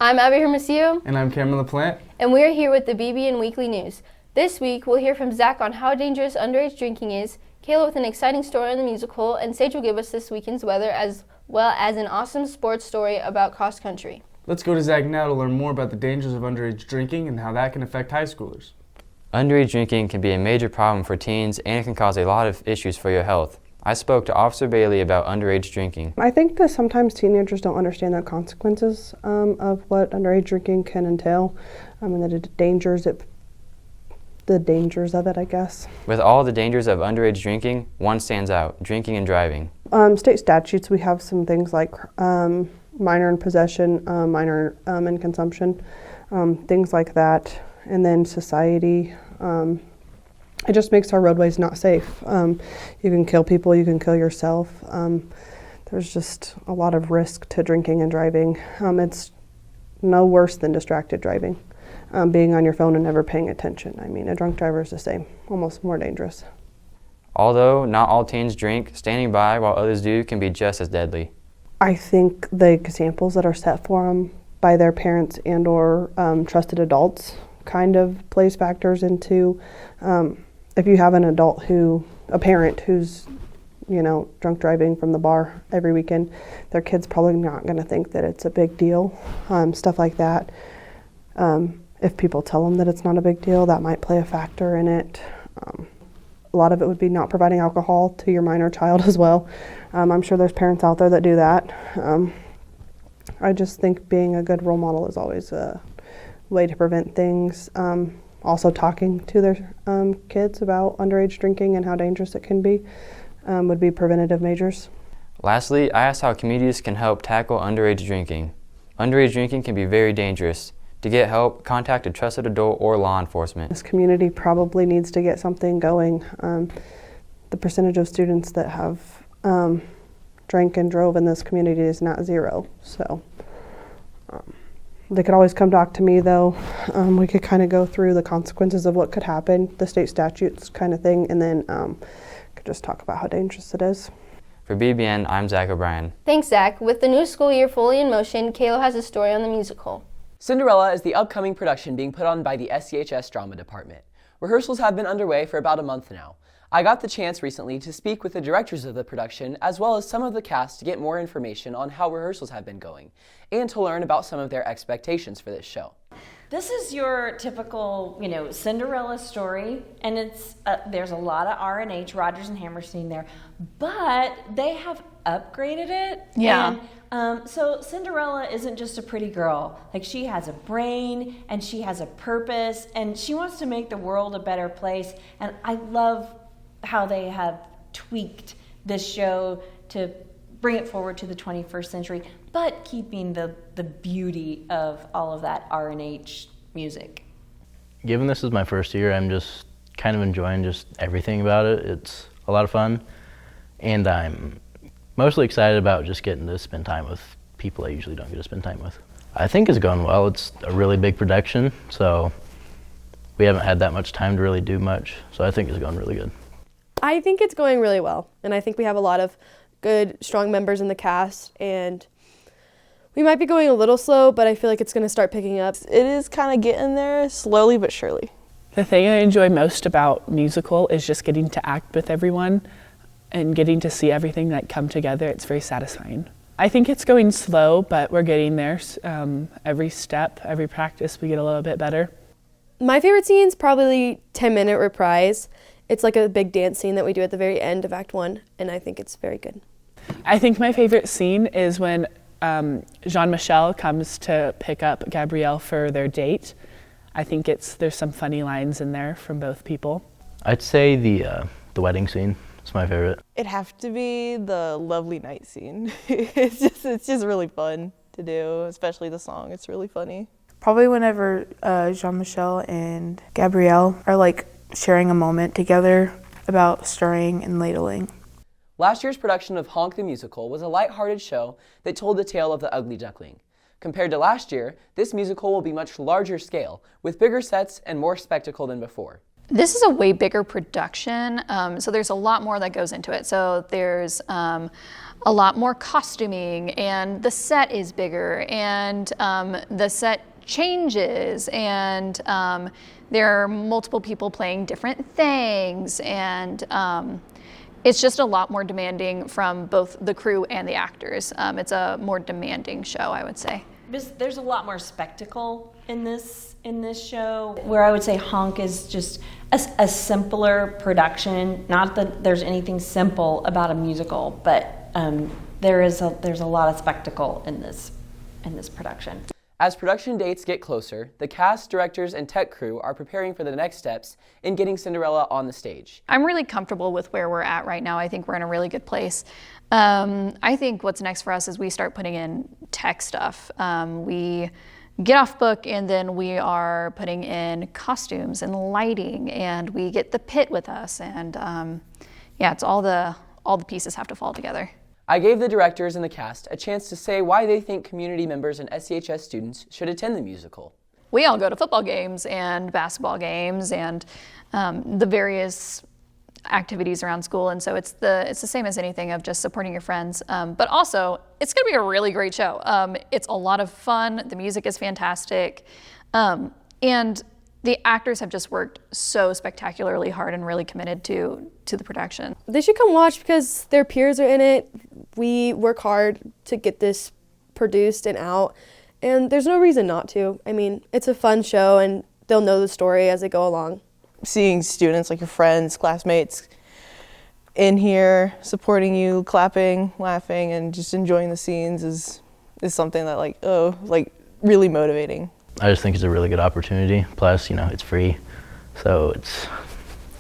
I'm Abby Hermosillo. And I'm Cameron LaPlante. And we're here with the BBN Weekly News. This week, we'll hear from Zach on how dangerous underage drinking is, Kayla with an exciting story on the musical, and Sage will give us this weekend's weather as well as an awesome sports story about cross country. Let's go to Zach now to learn more about the dangers of underage drinking and how that can affect high schoolers. Underage drinking can be a major problem for teens and it can cause a lot of issues for your health. I spoke to Officer Bailey about underage drinking. I think that sometimes teenagers don't understand the consequences of what underage drinking can entail, and the dangers of it, I guess. With all the dangers of underage drinking, one stands out: drinking and driving. State statutes, we have some things like minor in possession, minor in consumption, things like that. And then society, it just makes our roadways not safe. You can kill people, you can kill yourself. There's just a lot of risk to drinking and driving. It's no worse than distracted driving, being on your phone and never paying attention. I mean, a drunk driver is the same, almost more dangerous. Although not all teens drink, standing by while others do can be just as deadly. I think the examples that are set for them by their parents and or trusted adults kind of plays factors into if you have a parent who's, drunk driving from the bar every weekend, their kid's probably not going to think that it's a big deal, stuff like that. If people tell them that it's not a big deal, that might play a factor in it. A lot of it would be not providing alcohol to your minor child as well. I'm sure there's parents out there that do that. I just think being a good role model is always a way to prevent things. Also talking to their kids about underage drinking and how dangerous it can be would be preventative measures. Lastly, I asked how communities can help tackle underage drinking. Underage drinking can be very dangerous. To get help, contact a trusted adult or law enforcement. This community probably needs to get something going. The percentage of students that have drank and drove in this community is not zero, so they could always come talk to me, though. We could kind of go through the consequences of what could happen, the state statutes kind of thing, and then could just talk about how dangerous it is. For BBN, I'm Zach O'Brien. Thanks, Zach. With the new school year fully in motion, Kayla has a story on the musical. Cinderella is the upcoming production being put on by the SCHS Drama Department. Rehearsals have been underway for about a month now. I got the chance recently to speak with the directors of the production as well as some of the cast to get more information on how rehearsals have been going and to learn about some of their expectations for this show. This is your typical, Cinderella story, and it's there's a lot of R&H, Rodgers and Hammerstein there, but they have upgraded it. Yeah. And, so Cinderella isn't just a pretty girl. Like, she has a brain, and she has a purpose, and she wants to make the world a better place, and I love how they have tweaked this show to bring it forward to the 21st century, but keeping the beauty of all of that R&H music. Given this is my first year, I'm just kind of enjoying just everything about it. It's a lot of fun, and I'm mostly excited about just getting to spend time with people I usually don't get to spend time with. I think it's going well. It's a really big production, so we haven't had that much time to really do much, so I think it's going really good. I think it's going really well, and I think we have a lot of good, strong members in the cast, and we might be going a little slow, but I feel like it's going to start picking up. It is kind of getting there, slowly but surely. The thing I enjoy most about musical is just getting to act with everyone and getting to see everything come together. It's very satisfying. I think it's going slow, but we're getting there. Every step, every practice, we get a little bit better. My favorite scene is probably 10-minute reprise. It's like a big dance scene that we do at the very end of Act 1, and I think it's very good. I think my favorite scene is when Jean-Michel comes to pick up Gabrielle for their date. I think there's some funny lines in there from both people. I'd say the wedding scene is my favorite. It'd have to be the lovely night scene. It's just really fun to do, especially the song. It's really funny. Probably whenever Jean-Michel and Gabrielle are sharing a moment together about stirring and ladling. Last year's production of Honk the Musical was a lighthearted show that told the tale of the ugly duckling. Compared to last year, this musical will be much larger scale, with bigger sets and more spectacle than before. This is a way bigger production, so there's a lot more that goes into it. So there's a lot more costuming, and the set is bigger, and the set changes, and there are multiple people playing different things, and it's just a lot more demanding from both the crew and the actors. It's a more demanding show, I would say. There's a lot more spectacle in this show, where I would say Honk is just a simpler production. Not that there's anything simple about a musical, but there's a lot of spectacle in this production. As production dates get closer, the cast, directors, and tech crew are preparing for the next steps in getting Cinderella on the stage. I'm really comfortable with where we're at right now. I think we're in a really good place. I think what's next for us is we start putting in tech stuff. We get off book, and then we are putting in costumes and lighting, and we get the pit with us, and it's all the pieces have to fall together. I gave the directors and the cast a chance to say why they think community members and SCHS students should attend the musical. We all go to football games and basketball games and the various activities around school, and so it's the same as anything of just supporting your friends. But also, it's going to be a really great show. It's a lot of fun. The music is fantastic, and the actors have just worked so spectacularly hard and really committed to the production. They should come watch because their peers are in it. We work hard to get this produced and out, and there's no reason not to. I mean, it's a fun show, and they'll know the story as they go along. Seeing students, like your friends, classmates, in here supporting you, clapping, laughing, and just enjoying the scenes is something that really motivating. I just think it's a really good opportunity. Plus, it's free. So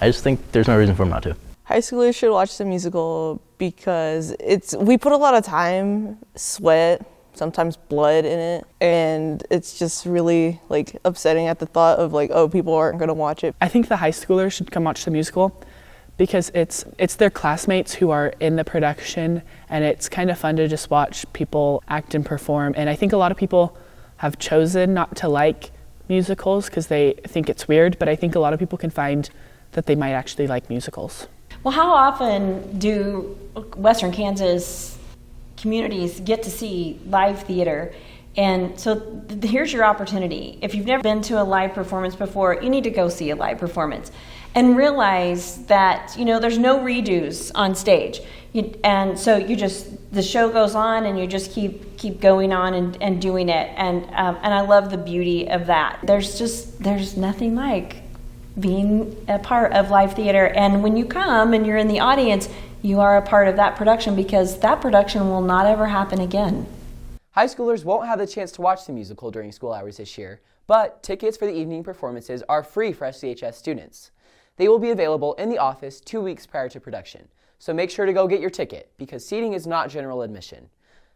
I just think there's no reason for them not to. High schoolers should watch the musical because we put a lot of time, sweat, sometimes blood in it, and it's just really upsetting at the thought of people aren't going to watch it. I think the high schoolers should come watch the musical because it's their classmates who are in the production, and it's kind of fun to just watch people act and perform. And I think a lot of people have chosen not to like musicals because they think it's weird, but I think a lot of people can find that they might actually like musicals. Well, how often do Western Kansas communities get to see live theater? And so here's your opportunity. If you've never been to a live performance before, you need to go see a live performance and realize that, there's no redos on stage. And so the show goes on, and you just keep going on and doing it. And I love the beauty of that. There's nothing like being a part of live theater. And when you come and you're in the audience, you are a part of that production, because that production will not ever happen again. High schoolers won't have the chance to watch the musical during school hours this year, but tickets for the evening performances are free for SCHS students. They will be available in the office 2 weeks prior to production, so make sure to go get your ticket, because seating is not general admission.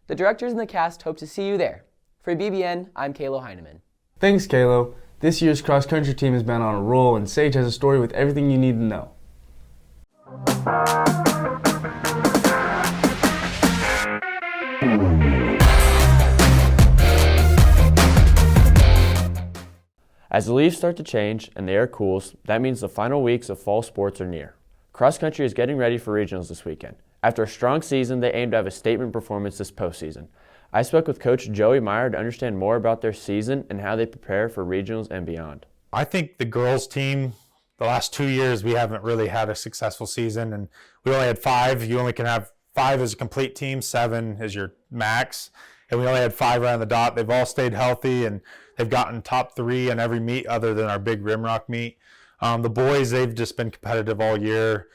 The directors and the cast hope to see you there. For BBN, I'm Kalo Heineman. Thanks, Kalo. This year's cross-country team has been on a roll, and Sage has a story with everything you need to know. As the leaves start to change and the air cools, that means the final weeks of fall sports are near. Cross country is getting ready for regionals this weekend. After a strong season, they aim to have a statement performance this postseason. I spoke with Coach Joey Meyer to understand more about their season and how they prepare for regionals and beyond. I think the girls team, the last 2 years, we haven't really had a successful season, and we only had 5. You only can have 5 as a complete team, 7 is your max, and we only had 5 right on the dot. They've all stayed healthy, and they've gotten top 3 in every meet other than our big Rimrock meet. The boys, they've just been competitive all year.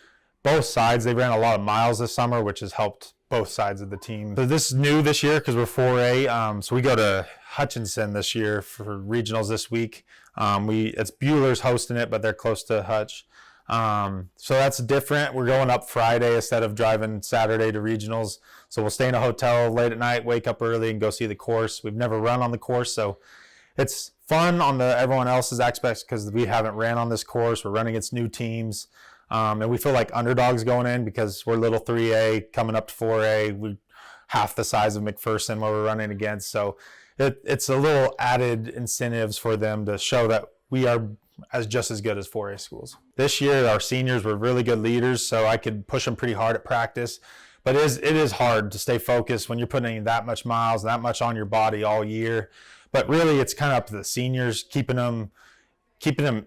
Both sides, they ran a lot of miles this summer, which has helped both sides of the team. So this is new this year because we're 4A. So we go to Hutchinson this year for regionals this week. It's Bueller's hosting it, but they're close to Hutch. So that's different. We're going up Friday instead of driving Saturday to regionals. So we'll stay in a hotel late at night, wake up early, and go see the course. We've never run on the course, so it's fun on everyone else's aspects because we haven't ran on this course. We're running against new teams. And we feel like underdogs going in because we're little 3A coming up to 4A. We're half the size of McPherson where we're running against. So it's a little added incentives for them to show that we are just as good as 4A schools. This year, our seniors were really good leaders, so I could push them pretty hard at practice. But it is hard to stay focused when you're putting in that much miles, that much on your body all year. But really, it's kind of up to the seniors, keeping them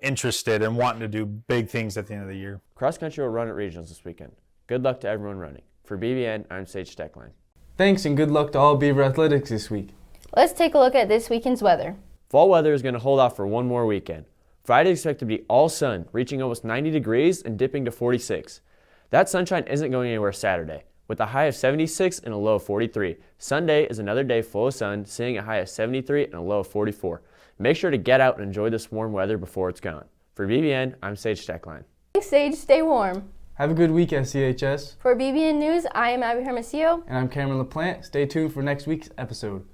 interested and wanting to do big things at the end of the year. Cross country will run at regionals this weekend. Good luck to everyone running. For BBN, I'm Sage Steckline. Thanks and good luck to all Beaver Athletics this week. Let's take a look at this weekend's weather. Fall weather is going to hold off for one more weekend. Friday is expected to be all sun, reaching almost 90 degrees and dipping to 46. That sunshine isn't going anywhere Saturday, with a high of 76 and a low of 43. Sunday is another day full of sun, seeing a high of 73 and a low of 44. Make sure to get out and enjoy this warm weather before it's gone. For BBN, I'm Sage Steckline. Thanks, Sage. Stay warm. Have a good week, SCHS. For BBN News, I am Abby Hermosillo. And I'm Cameron LaPlante. Stay tuned for next week's episode.